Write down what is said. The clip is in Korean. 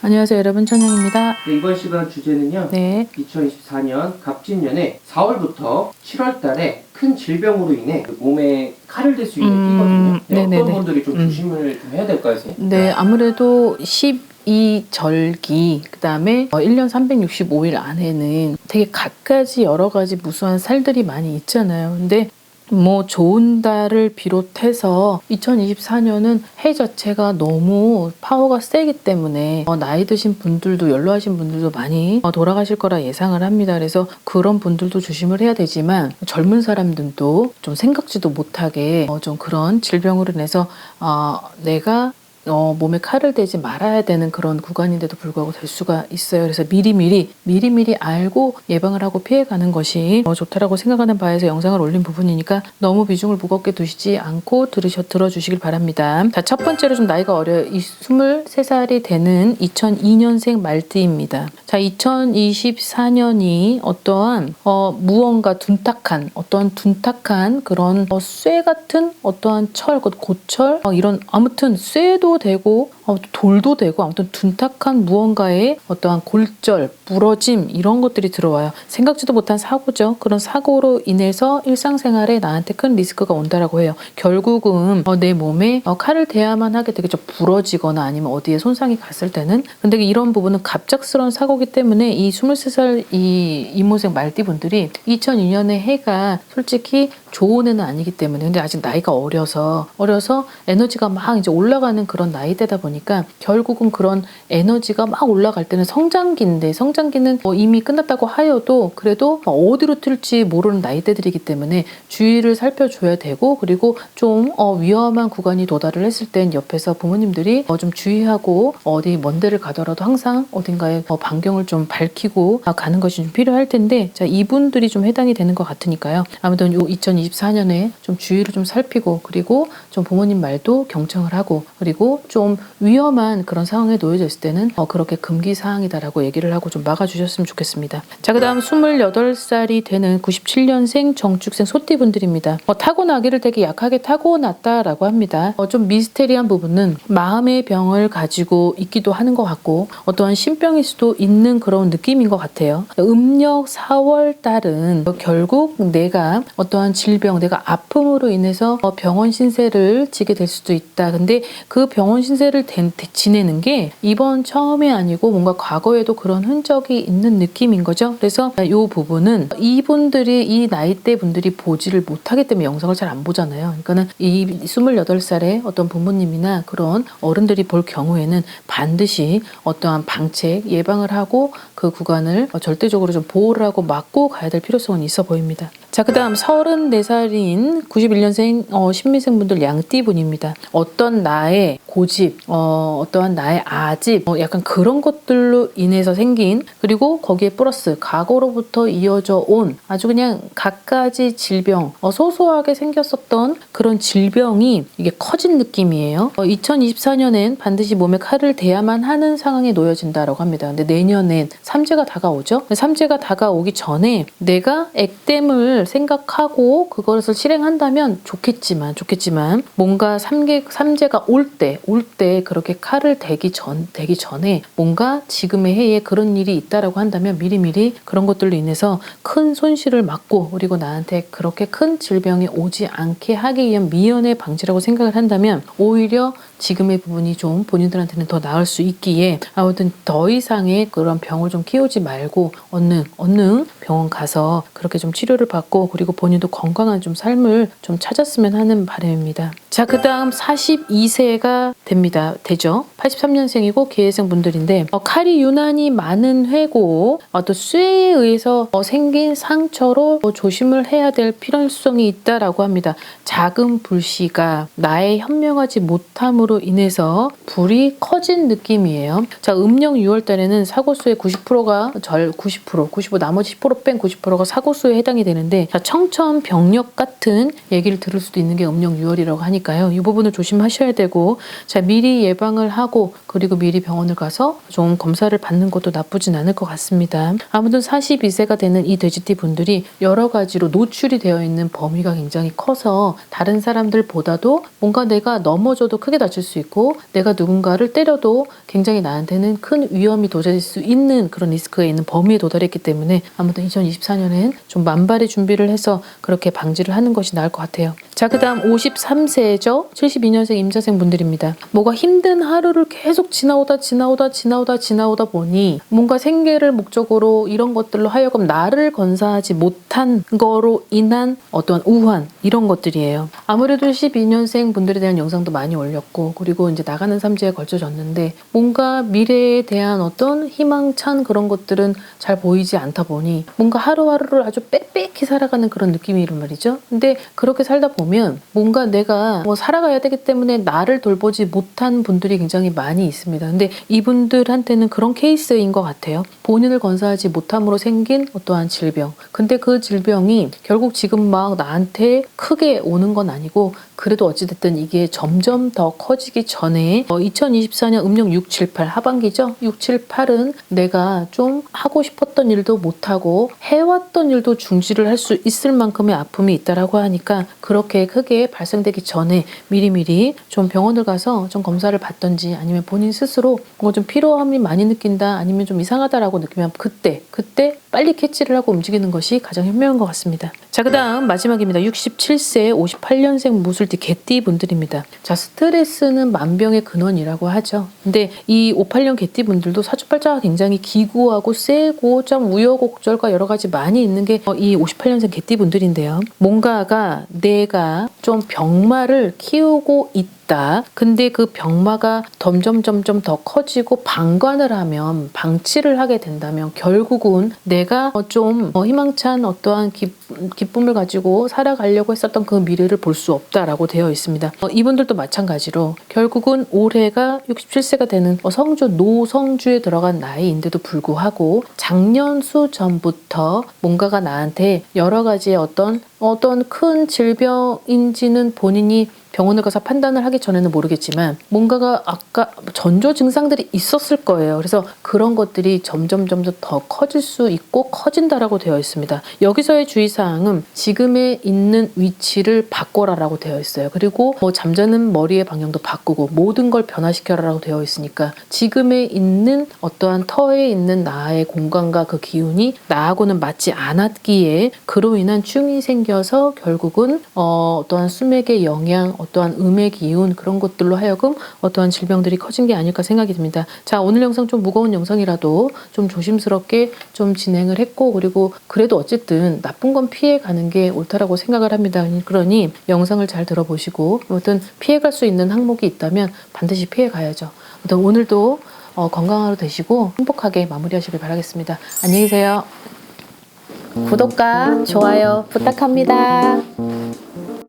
안녕하세요 여러분, 천영입니다. 네, 이번 시간 주제는요. 네. 2024년 갑진년에 4월부터 7월 달에 큰 질병으로 인해 몸에 칼을 댈 수 있는 끼거든요. 네, 네네네. 어떤 분들이 좀 조심을 좀 해야 될까요, 선생님? 네, 아무래도 12절기, 그 다음에 1년 365일 안에는 되게 갖가지 여러 가지 무수한 살들이 많이 있잖아요. 근데 뭐 좋은 달을 비롯해서 2024년은 해 자체가 너무 파워가 세기 때문에 나이 드신 분들도, 연로하신 분들도 많이 돌아가실 거라 예상을 합니다. 그래서 그런 분들도 조심을 해야 되지만 젊은 사람들도 좀 생각지도 못하게 좀 그런 질병으로 인해서 내가 몸에 칼을 대지 말아야 되는 그런 구간인데도 불구하고 될 수가 있어요. 그래서 미리미리 알고 예방을 하고 피해가는 것이 좋다라고 생각하는 바에서 영상을 올린 부분이니까 너무 비중을 무겁게 두시지 않고 들어주시길 바랍니다. 자, 첫 번째로 좀 나이가 어려요. 23살이 되는 2002년생 말띠입니다. 자, 2024년이 어떠한 무언가 둔탁한 그런 쇠 같은 어떠한 철, 고철 이런 아무튼 쇠도 되고 돌도 되고 아무튼 둔탁한 무언가의 어떠한 골절, 부러짐 이런 것들이 들어와요. 생각지도 못한 사고죠. 그런 사고로 인해서 일상생활에 나한테 큰 리스크가 온다라고 해요. 결국은 내 몸에 칼을 대야만 하게 되겠죠. 부러지거나 아니면 어디에 손상이 갔을 때는. 근데 이런 부분은 갑작스러운 사고이기 때문에 이 23살 이 이모생 말띠분들이 2002년의 해가 솔직히 좋은 해는 아니기 때문에, 근데 아직 나이가 어려서 에너지가 막 이제 올라가는 그런 나이대다 보니까 결국은 그런 에너지가 막 올라갈 때는 성장기인데, 성장기는 이미 끝났다고 하여도 그래도 어디로 튈지 모르는 나이대들이기 때문에 주의를 살펴줘야 되고, 그리고 좀 위험한 구간이 도달을 했을 땐 옆에서 부모님들이 좀 주의하고 어디 먼 데를 가더라도 항상 어딘가에 반경을 좀 밝히고 가는 것이 좀 필요할 텐데, 자, 이분들이 좀 해당이 되는 것 같으니까요. 아무튼 요 2024년에 좀 주의를 좀 살피고, 그리고 좀 부모님 말도 경청을 하고, 그리고 좀 위험한 그런 상황에 놓여져 있을 때는 그렇게 금기사항이다라고 얘기를 하고 좀 막아주셨으면 좋겠습니다. 자, 그 다음 28살이 되는 97년생 정축생 소띠분들입니다. 타고나기를 되게 약하게 타고났다라고 합니다. 좀 미스테리한 부분은 마음의 병을 가지고 있기도 하는 것 같고, 어떠한 신병일 수도 있는 그런 느낌인 것 같아요. 음력 4월 달은 결국 내가 어떠한 질병, 내가 아픔으로 인해서 병원 신세를 지게 될 수도 있다. 근데 그 병원 신세를 지내는 게 이번 처음이 아니고 뭔가 과거에도 그런 흔적이 있는 느낌인 거죠. 그래서 이 부분은 이분들이, 이 나이대 분들이 보지를 못하기 때문에 영상을 잘 안 보잖아요. 그러니까는 이 28살의 어떤 부모님이나 그런 어른들이 볼 경우에는 반드시 어떠한 방책, 예방을 하고 그 구간을 절대적으로 좀 보호를 하고 막고 가야 될 필요성은 있어 보입니다. 자, 그 다음 34살인 91년생 신미생분들 양띠분입니다. 어떤 나의 고집, 어떠한 나의 아집, 약간 그런 것들로 인해서 생긴, 그리고 거기에 플러스 과거로부터 이어져 온 아주 그냥 갖가지 질병, 소소하게 생겼었던 그런 질병이 이게 커진 느낌이에요. 2024년엔 반드시 몸에 칼을 대야만 하는 상황에 놓여진다라고 합니다. 근데 내년엔 삼재가 다가오죠. 삼재가 다가오기 전에 내가 액땜을 생각하고 그것을 실행한다면 좋겠지만 뭔가 삼재가 올 때 그렇게 칼을 대기 전에 뭔가 지금의 해에 그런 일이 있다라고 한다면 미리미리 그런 것들로 인해서 큰 손실을 막고, 그리고 나한테 그렇게 큰 질병이 오지 않게 하기 위한 미연의 방지라고 생각을 한다면 오히려 지금의 부분이 좀 본인들한테는 더 나을 수 있기에, 아무튼 더 이상의 그런 병을 좀 키우지 말고 얼른 병원 가서 그렇게 좀 치료를 받고, 그리고 본인도 건강한 좀 삶을 좀 찾았으면 하는 바람입니다. 자, 그 다음 42세가 되죠. 83년생이고 계해생 분들인데 칼이 유난히 많은 해고 또 쇠에 의해서 생긴 상처로 조심을 해야 될 필요성이 있다라고 합니다. 작은 불씨가 나의 현명하지 못함으로 인해서 불이 커진 느낌이에요. 자, 음력 6월 달에는 사고수의 90%가 95 나머지 10% 뺀 90%가 사고수에 해당이 되는데, 자, 청천벽력 같은 얘기를 들을 수도 있는 게 음력 6월이라고 하니까 있으니까요. 이 부분을 조심하셔야 되고, 자, 미리 예방을 하고 그리고 미리 병원을 가서 좀 검사를 받는 것도 나쁘진 않을 것 같습니다. 아무튼 42세가 되는 이 돼지띠 분들이 여러 가지로 노출이 되어 있는 범위가 굉장히 커서 다른 사람들보다도 뭔가 내가 넘어져도 크게 다칠 수 있고 내가 누군가를 때려도 굉장히 나한테는 큰 위험이 도달할 수 있는 그런 리스크가 있는 범위에 도달했기 때문에 아무튼 2024년엔 좀 만발의 준비를 해서 그렇게 방지를 하는 것이 나을 것 같아요. 자, 그 다음 53세죠. 72년생 임자생 분들입니다. 뭐가 힘든 하루를 계속 지나오다 보니 뭔가 생계를 목적으로 이런 것들로 하여금 나를 건사하지 못한 거로 인한 어떤 우환 이런 것들이에요. 아무래도 12년생 분들에 대한 영상도 많이 올렸고 그리고 이제 나가는 삼재에 걸쳐졌는데 뭔가 미래에 대한 어떤 희망찬 그런 것들은 잘 보이지 않다 보니 뭔가 하루하루를 아주 빽빽히 살아가는 그런 느낌이란 말이죠. 근데 그렇게 살다 보면 뭔가 내가 뭐 살아가야 되기 때문에 나를 돌보지 못한 분들이 굉장히 많이 있습니다. 근데 이분들한테는 그런 케이스인 것 같아요. 본인을 건사하지 못함으로 생긴 어떠한 질병. 근데 그 질병이 결국 지금 막 나한테 크게 오는 건 아니고 그래도 어찌됐든 이게 점점 더 커지기 전에 2024년 음력 6, 7, 8 하반기죠. 6, 7, 8은 내가 좀 하고 싶었던 일도 못하고 해왔던 일도 중지를 할 수 있을 만큼의 아픔이 있다라고 하니까 그렇게 크게 발생되기 전에 미리미리 좀 병원을 가서 좀 검사를 받던지 아니면 본인 스스로 뭔가 좀 피로함이 많이 느낀다 아니면 좀 이상하다라고 느끼면 그때 빨리 캐치를 하고 움직이는 것이 가장 현명한 것 같습니다. 자, 그 다음 마지막입니다. 67세 58년생 무술띠 개띠 분들입니다. 자, 스트레스는 만병의 근원이라고 하죠. 근데 이 58년 개띠 분들도 사주팔자가 굉장히 기구하고 세고 좀 우여곡절과 여러 가지 많이 있는 게 이 58년생 개띠 분들인데요. 뭔가가 내가 좀 병마를 키우고 있다. 근데 그 병마가 점점 더 커지고 방관을 하면 방치를 하게 된다면 결국은 내가 좀 희망찬 어떠한 기쁨을 가지고 살아가려고 했었던 그 미래를 볼 수 없다라고 되어 있습니다. 이분들도 마찬가지로 결국은 올해가 67세가 되는 성주 노성주에 들어간 나이인데도 불구하고 작년수 전부터 뭔가가 나한테 여러 가지의 어떤 큰 질병인지는 본인이 병원을 가서 판단을 하기 전에는 모르겠지만 뭔가가 아까 전조 증상들이 있었을 거예요. 그래서 그런 것들이 점점 더 커질 수 있고 커진다라고 되어 있습니다. 여기서의 주의사항은 지금에 있는 위치를 바꿔라라고 되어 있어요. 그리고 잠자는 머리의 방향도 바꾸고 모든 걸 변화시켜라라고 되어 있으니까 지금에 있는 어떠한 터에 있는 나의 공간과 그 기운이 나하고는 맞지 않았기에 그로 인한 충이 생겨서 결국은 어떠한 수맥의 영향 어떠한 음의 기운 그런 것들로 하여금 어떠한 질병들이 커진 게 아닐까 생각이 듭니다. 자, 오늘 영상 좀 무거운 영상이라도 좀 조심스럽게 좀 진행을 했고 그리고 그래도 어쨌든 나쁜 건 피해가는 게 옳다라고 생각을 합니다. 그러니 영상을 잘 들어보시고 아무튼 피해갈 수 있는 항목이 있다면 반드시 피해가야죠. 아무튼 오늘도 건강한 하루 되시고 행복하게 마무리하시길 바라겠습니다. 안녕히 계세요. 구독과 좋아요 부탁합니다.